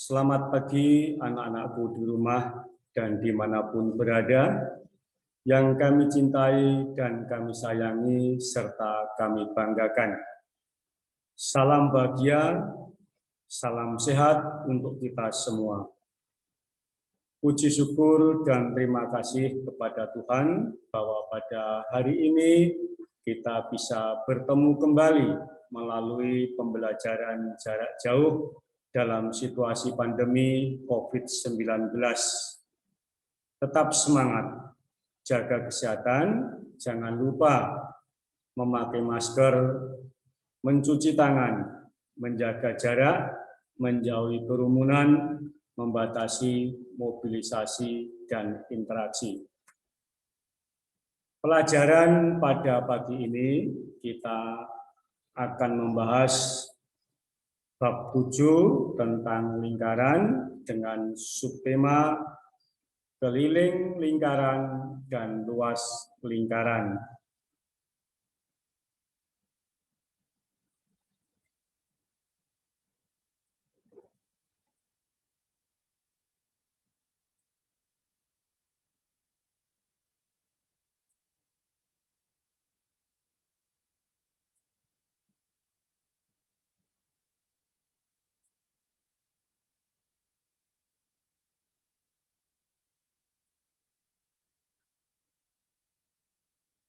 Selamat pagi anak-anakku di rumah dan dimanapun berada, yang kami cintai dan kami sayangi serta kami banggakan. Salam bahagia, salam sehat untuk kita semua. Puji syukur dan terima kasih kepada Tuhan bahwa pada hari ini kita bisa bertemu kembali melalui pembelajaran jarak jauh dalam situasi pandemi COVID-19. Tetap semangat, jaga kesehatan, jangan lupa memakai masker, mencuci tangan, menjaga jarak, menjauhi kerumunan, membatasi mobilisasi dan interaksi. Pelajaran pada pagi ini kita akan membahas bab 7 tentang lingkaran dengan subtema keliling lingkaran dan luas lingkaran.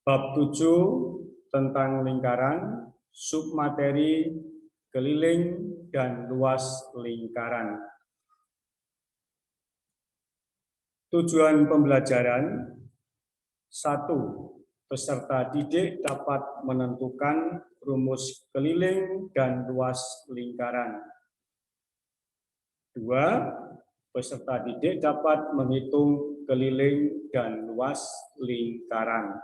Bab 7 tentang lingkaran, submateri, keliling, dan luas lingkaran. Tujuan pembelajaran: 1. Peserta didik dapat menentukan rumus keliling dan luas lingkaran. 2. Peserta didik dapat menghitung keliling dan luas lingkaran.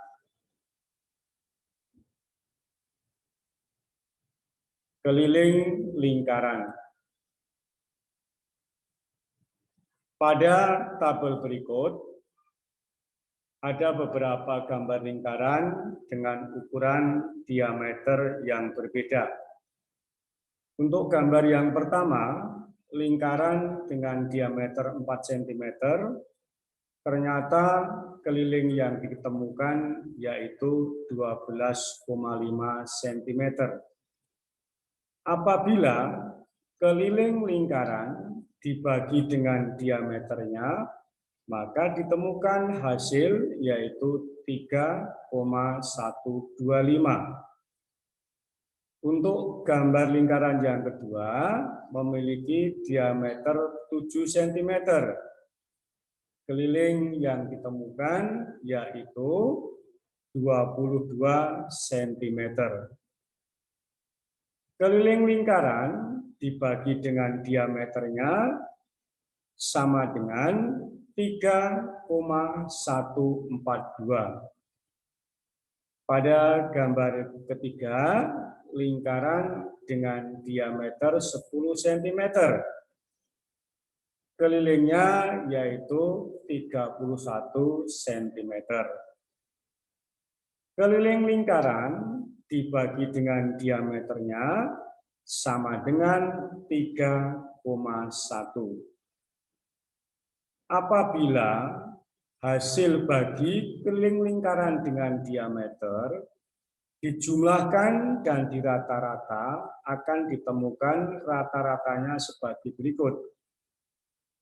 Keliling lingkaran. Pada tabel berikut, ada beberapa gambar lingkaran dengan ukuran diameter yang berbeda. Untuk gambar yang pertama, lingkaran dengan diameter 4 cm, ternyata keliling yang ditemukan yaitu 12,5 cm. Apabila keliling lingkaran dibagi dengan diameternya, maka ditemukan hasil yaitu 3,125. Untuk gambar lingkaran yang kedua memiliki diameter 7 cm. Keliling yang ditemukan yaitu 22 cm. Keliling lingkaran dibagi dengan diameternya sama dengan 3,142. Pada gambar ketiga, lingkaran dengan diameter 10 cm. Kelilingnya yaitu 31 cm. Keliling lingkaran dibagi dengan diameternya sama dengan 3,1. Apabila hasil bagi keliling lingkaran dengan diameter dijumlahkan dan dirata-rata, akan ditemukan rata-ratanya sebagai berikut,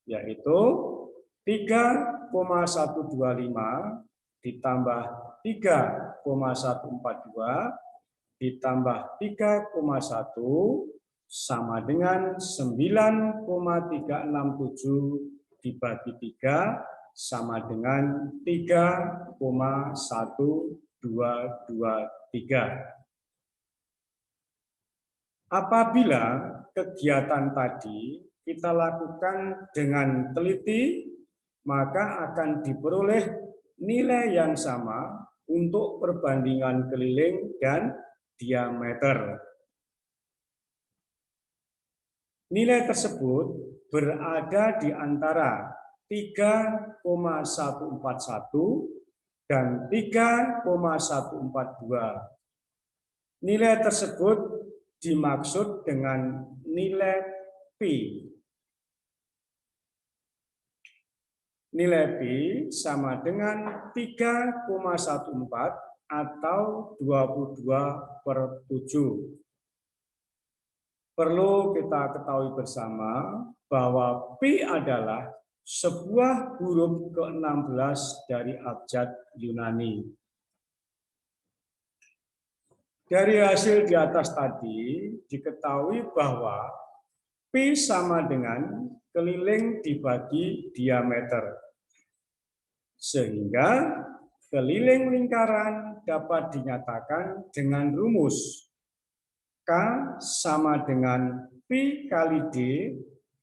yaitu 3,125 ditambah 3,142 ditambah 3,1 sama dengan 9,367 dibagi 3 sama dengan 3,1223. Apabila kegiatan tadi kita lakukan dengan teliti, maka akan diperoleh nilai yang sama untuk perbandingan keliling dan diameter. Nilai tersebut berada di antara 3,141 dan 3,142. Nilai tersebut dimaksud dengan nilai Pi. nilai Pi sama dengan 3,14 atau 22/7. Perlu kita ketahui bersama bahwa Pi adalah sebuah huruf ke-16 dari abjad Yunani. Dari hasil di atas tadi diketahui bahwa Pi sama dengan keliling dibagi diameter. Sehingga keliling lingkaran dapat dinyatakan dengan rumus K sama dengan Pi kali D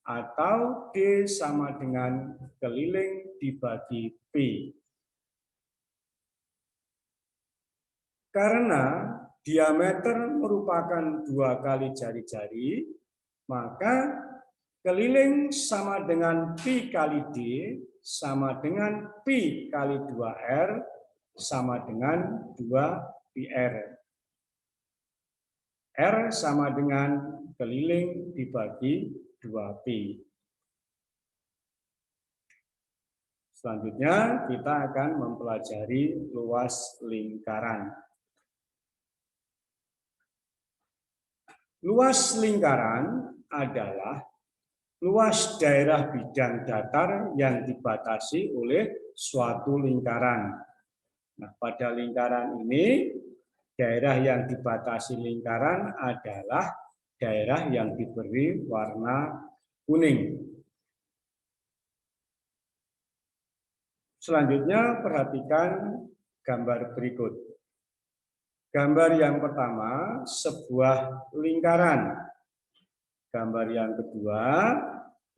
atau D sama dengan keliling dibagi Pi. Karena diameter merupakan 2 kali jari-jari, maka keliling sama dengan Pi kali D sama dengan Pi kali 2R sama dengan 2πr. R sama dengan keliling dibagi 2pi. Selanjutnya kita akan mempelajari luas lingkaran. Luas lingkaran adalah luas daerah bidang datar yang dibatasi oleh suatu lingkaran. Nah, pada lingkaran ini, daerah yang dibatasi lingkaran adalah daerah yang diberi warna kuning. Selanjutnya, perhatikan gambar berikut. Gambar yang pertama, sebuah lingkaran. Gambar yang kedua,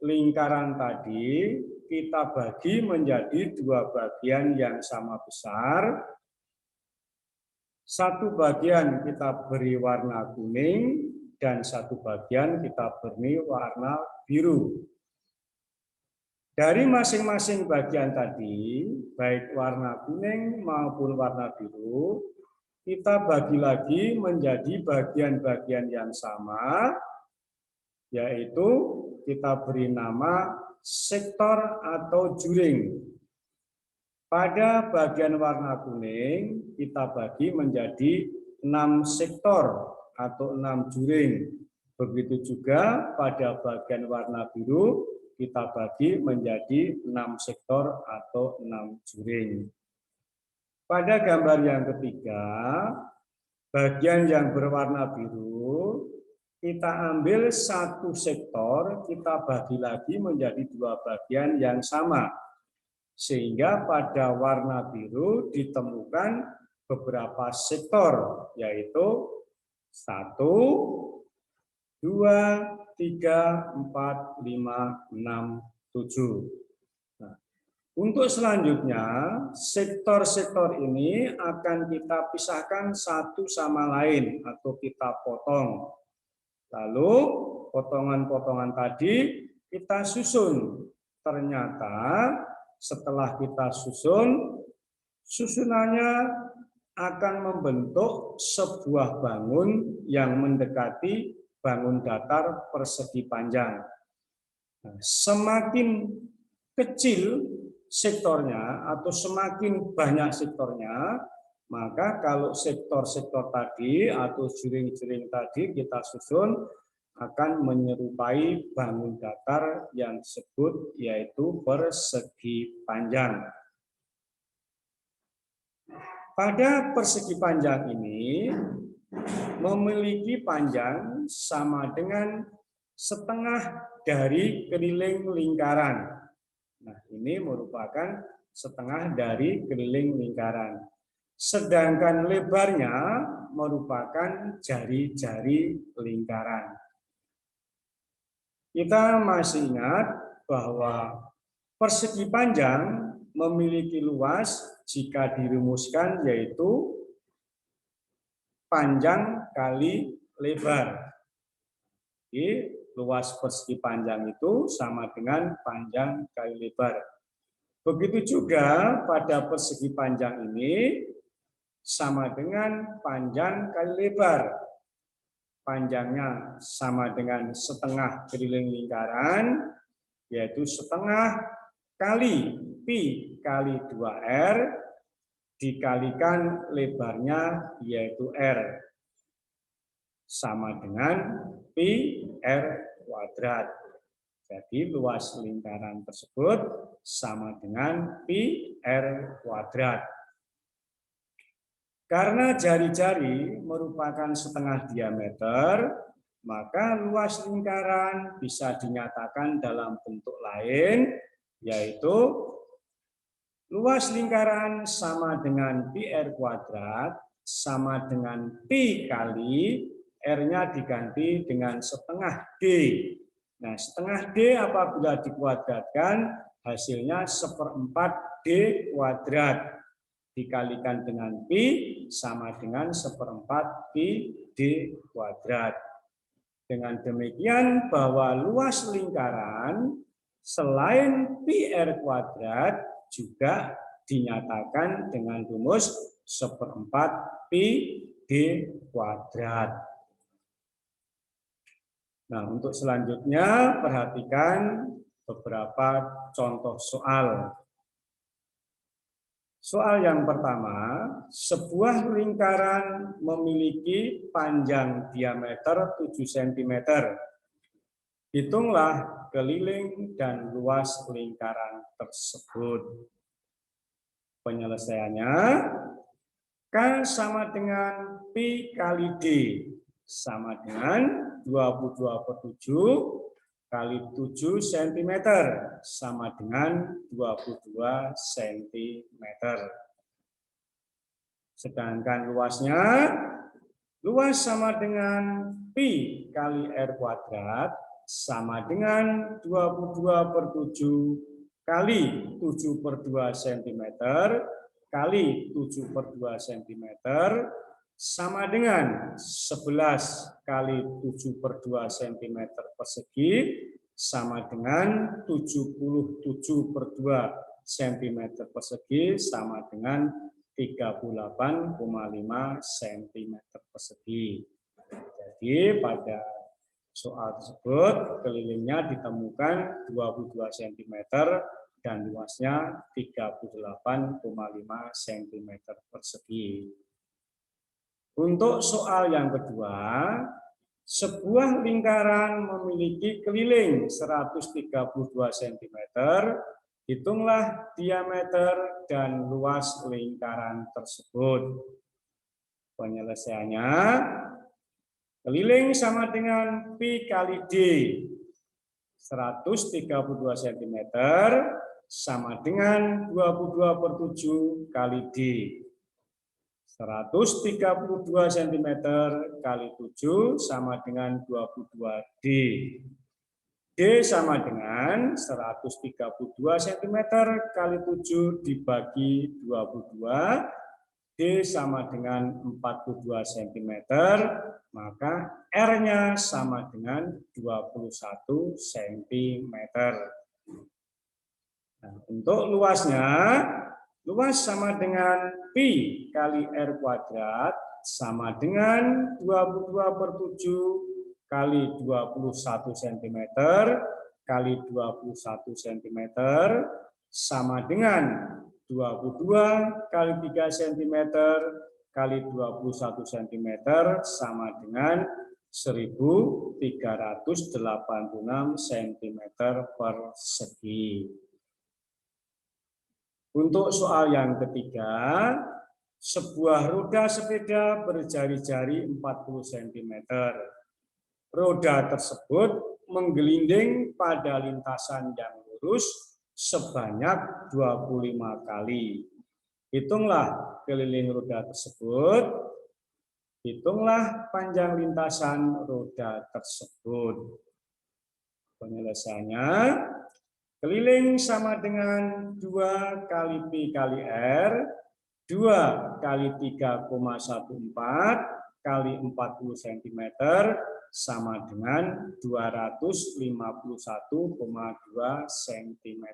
lingkaran tadi kita bagi menjadi 2 bagian yang sama besar. Satu bagian kita beri warna kuning dan satu bagian kita beri warna biru. Dari masing-masing bagian tadi, baik warna kuning maupun warna biru, kita bagi lagi menjadi bagian-bagian yang sama, yaitu kita beri nama sektor atau juring. Pada bagian warna kuning, kita bagi menjadi 6 sektor atau 6 juring. Begitu juga pada bagian warna biru, kita bagi menjadi 6 sektor atau 6 juring. Pada gambar yang ketiga, bagian yang berwarna biru, kita ambil 1 sektor, kita bagi lagi menjadi 2 bagian yang sama. Sehingga pada warna biru ditemukan beberapa sektor, yaitu 1, 2, 3, 4, 5, 6, 7. Nah, untuk selanjutnya, sektor-sektor ini akan kita pisahkan satu sama lain atau kita potong. Lalu potongan-potongan tadi kita susun. Ternyata setelah kita susun, susunannya akan membentuk sebuah bangun yang mendekati bangun datar persegi panjang. Nah, semakin kecil sektornya atau semakin banyak sektornya, maka kalau sektor-sektor tadi atau juring-juring tadi kita susun akan menyerupai bangun datar yang disebut yaitu persegi panjang. Pada persegi panjang ini memiliki panjang sama dengan setengah dari keliling lingkaran. Nah, ini merupakan setengah dari keliling lingkaran. Sedangkan lebarnya merupakan jari-jari lingkaran. Kita masih ingat bahwa persegi panjang memiliki luas jika dirumuskan yaitu panjang kali lebar. Jadi, luas persegi panjang itu sama dengan panjang kali lebar. Begitu juga pada persegi panjang ini sama dengan panjang kali lebar. Panjangnya sama dengan setengah keliling lingkaran, yaitu setengah kali pi kali 2R dikalikan lebarnya yaitu R sama dengan pi R kuadrat. Jadi luas lingkaran tersebut sama dengan pi R kuadrat. Karena jari-jari merupakan setengah diameter, maka luas lingkaran bisa dinyatakan dalam bentuk lain, yaitu luas lingkaran sama dengan pi R kuadrat sama dengan pi kali R-nya diganti dengan setengah D. Nah, setengah D apabila dikuadratkan hasilnya 1/4 D kuadrat dikalikan dengan pi sama dengan 1/4 pi D kuadrat. Dengan demikian bahwa luas lingkaran selain pi R kuadrat juga dinyatakan dengan rumus 1/4 pi D kuadrat. Nah, untuk selanjutnya perhatikan beberapa contoh soal. Soal yang pertama, sebuah lingkaran memiliki panjang diameter 7 cm. Hitunglah keliling dan luas lingkaran tersebut. Penyelesaiannya, K sama dengan pi kali D sama dengan 22/7 kali 7 cm sama dengan 22 cm. Sedangkan luasnya, luas sama dengan pi kali R kuadrat sama dengan 22/7 kali 7/2 cm kali 7/2 cm sama dengan 11 kali 7/2 cm persegi sama dengan 77/2 cm persegi sama dengan 38,5 cm persegi. Jadi pada soal tersebut kelilingnya ditemukan 22 cm dan luasnya 38,5 cm persegi. Untuk soal yang kedua, sebuah lingkaran memiliki keliling 132 cm, hitunglah diameter dan luas lingkaran tersebut. Penyelesaiannya, keliling sama dengan pi kali D, 132 cm sama dengan 22/7 kali D. 132 cm kali 7 sama dengan 22D. D sama dengan 132 cm kali 7 dibagi 22. D sama dengan 42 cm, maka R-nya sama dengan 21 cm. Nah, untuk luasnya, luas sama dengan pi kali R kuadrat sama dengan 22/7 kali 21 cm kali 21 cm sama dengan 22 kali 3 cm kali 21 cm sama dengan 1386 cm persegi. Untuk soal yang ketiga, sebuah roda sepeda berjari-jari 40 cm. Roda tersebut menggelinding pada lintasan yang lurus sebanyak 25 kali. Hitunglah keliling roda tersebut. Hitunglah panjang lintasan roda tersebut. Penyelesaiannya, keliling sama dengan 2 kali pi kali R, 2 kali 3,14 kali 40 cm sama dengan 251,2 cm.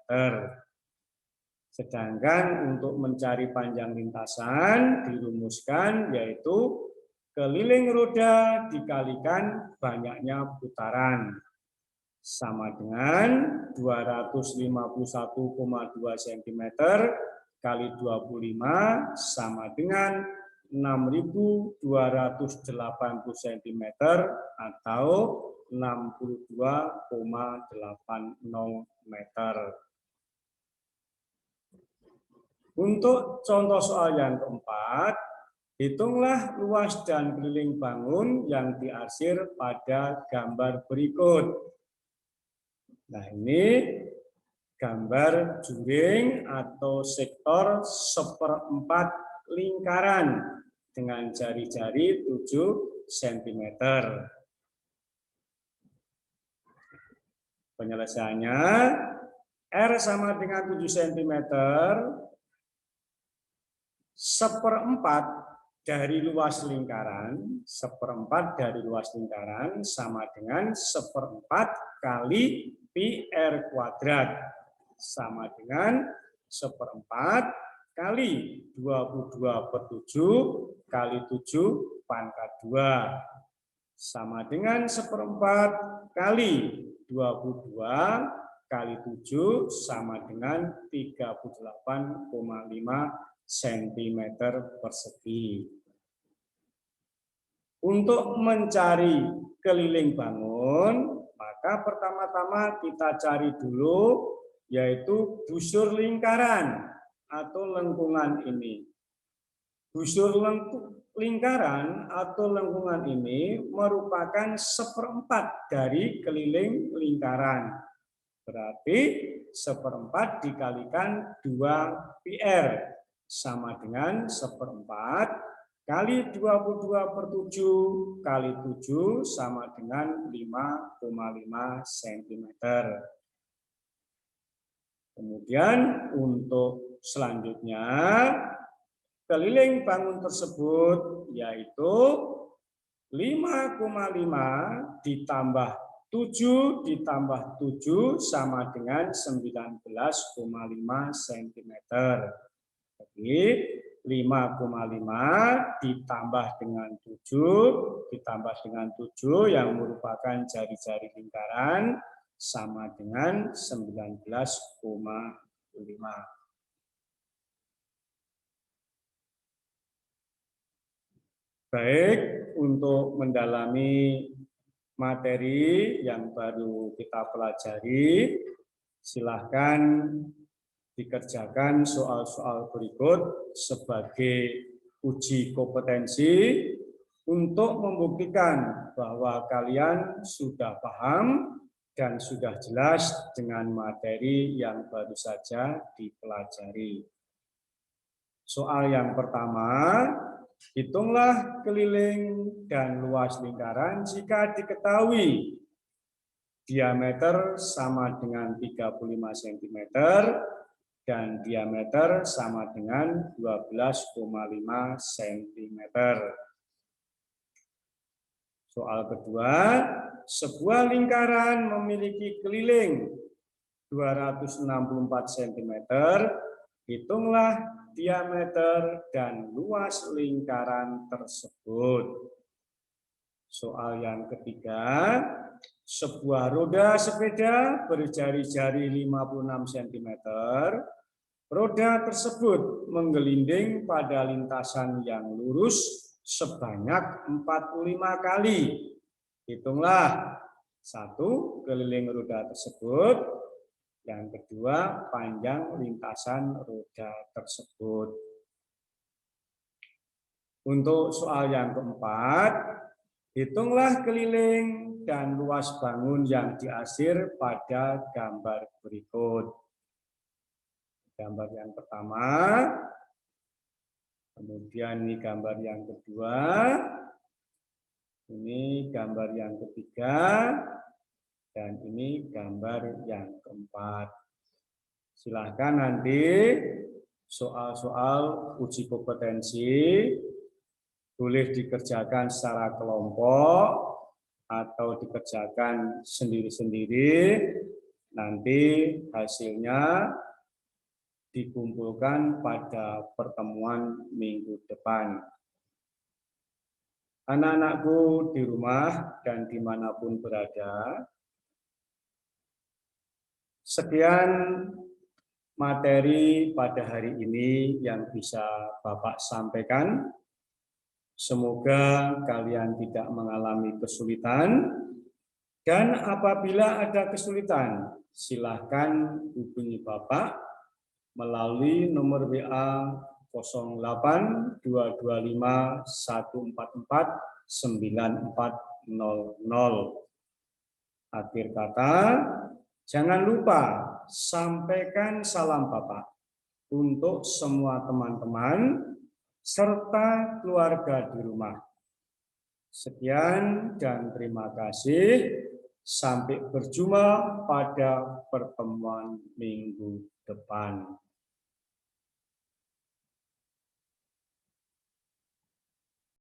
Sedangkan untuk mencari panjang lintasan dirumuskan yaitu keliling roda dikalikan banyaknya putaran. sama dengan 251,2 cm kali 25 sama dengan 6.280 cm atau 62,80 meter. Untuk contoh soal yang keempat, hitunglah luas dan keliling bangun yang diarsir pada gambar berikut. Nah, ini gambar juring atau sektor 1/4 lingkaran dengan jari-jari 7 cm. Penyelesaiannya, R sama dengan 7 cm, 1/4 dari luas lingkaran, 1/4 dari luas lingkaran sama dengan 1/4 kali pi R kuadrat, sama dengan 1/4 kali 22/7 kali 7 pangkat 2, sama dengan 1/4 kali 22 kali 7 sama dengan 38,5 cm persegi. Untuk mencari keliling bangun, maka pertama-tama kita cari dulu yaitu busur lingkaran atau lengkungan ini. Busur lingkaran atau lengkungan ini merupakan 1/4 dari keliling lingkaran. Berarti 1/4 dikalikan 2 PR sama dengan 1/4 kali 22/7 kali 7 sama dengan 5,5 cm. Kemudian untuk selanjutnya, keliling bangun tersebut yaitu 5,5 ditambah 7 ditambah 7 sama dengan 19,5 cm. Jadi 5,5 ditambah dengan 7 ditambah dengan 7 yang merupakan jari-jari lingkaran sama dengan 19,5. Baik, untuk mendalami materi yang baru kita pelajari, silahkan dikerjakan soal-soal berikut sebagai uji kompetensi untuk membuktikan bahwa kalian sudah paham dan sudah jelas dengan materi yang baru saja dipelajari. Soal yang pertama, hitunglah keliling dan luas lingkaran jika diketahui diameter sama dengan 35 cm dan diameter sama dengan 12,5 cm. Soal kedua, sebuah lingkaran memiliki keliling 264 cm, hitunglah diameter dan luas lingkaran tersebut. Soal yang ketiga, sebuah roda sepeda berjari-jari 56 cm, roda tersebut menggelinding pada lintasan yang lurus sebanyak 45 kali. Hitunglah, 1, keliling roda tersebut, yang kedua, panjang lintasan roda tersebut. Untuk soal yang keempat, hitunglah keliling dan luas bangun yang diarsir pada gambar berikut. Gambar yang pertama, kemudian ini gambar yang kedua, ini gambar yang ketiga, dan ini gambar yang keempat. Silahkan nanti soal-soal uji kompetensi boleh dikerjakan secara kelompok atau dikerjakan sendiri-sendiri. Nanti hasilnya dikumpulkan pada pertemuan minggu depan. Anak-anakku di rumah dan dimanapun berada, Sekian materi pada hari ini yang bisa Bapak sampaikan. Semoga kalian tidak mengalami kesulitan. Dan apabila ada kesulitan, silakan hubungi Bapak melalui nomor WA 0825144940. Akhir kata, jangan lupa sampaikan salam Bapak untuk semua teman-teman serta keluarga di rumah. Sekian dan terima kasih. Sampai berjumpa pada pertemuan minggu depan.